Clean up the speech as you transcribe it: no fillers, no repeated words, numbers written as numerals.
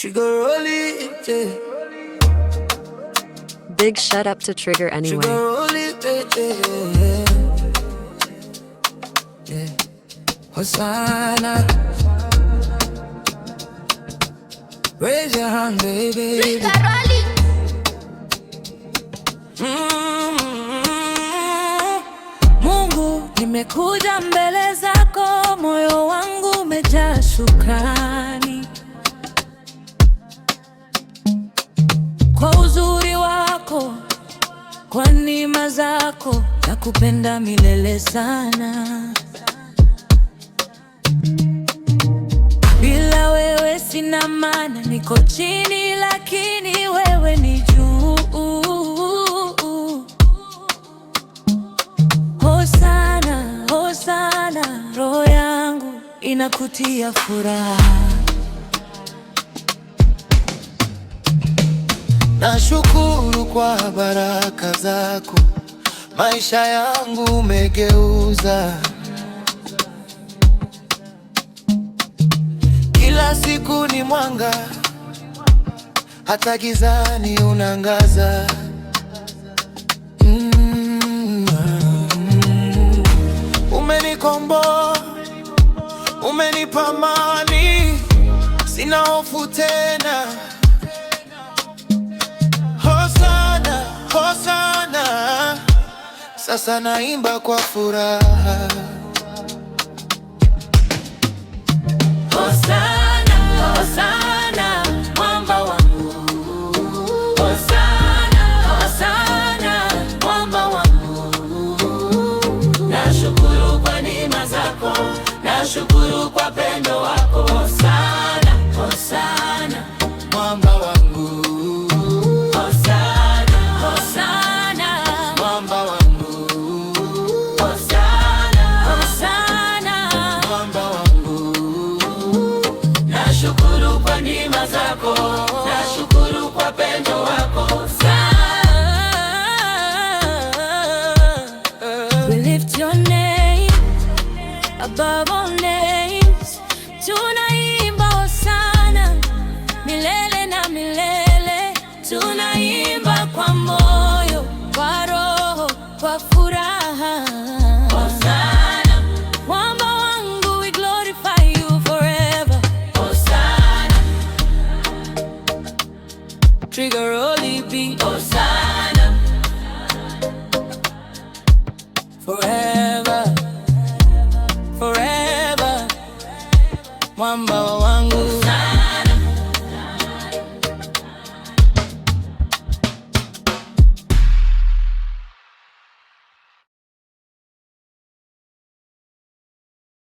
Trigger roll it, yeah. Big shut up to Trigger anyway. Trigger roll it, yeah. Hosanna. Raise your hand, baby. Mungu, nimekuja mbele zako, moyo wangu umejaa shukrani kwa uzuri wako, kwa neema zako, nakupenda milele sana. Bila wewe sina maana, niko chini lakini wewe ni juu. Hosana, Hosana, roho yangu inakutia furaha. Nashukuru kwa baraka zako, maisha yangu umegeuza. Kila siku ni mwanga, hata gizani unangaza. Umenikomboa, umenipa amani, sina hofu tena. Hosana, Hosana, sasa naimba kwa furaha. Hosana, Hosana, mwamba wangu. Hosana, Hosana, mwamba wangu. Nashukuru kwa neema zako, nashukuru kwa pendo wako. Hosana, Hosana, Mwamba wangu. Hosana, Hosana, Mwamba wangu. Hosana, Hosana, Mwamba wangu. nashukuru kwa neema zako, nashukuru kwa pendo wako. We lift your name above all names. Tunaimba Hosana milele na milele. Tunaimba kwa moyo, kwa roho, kwa furaha. Hosana, mwamba wangu, we glorify you forever. Hosana, Trigger roll it beat. Hosana, forever.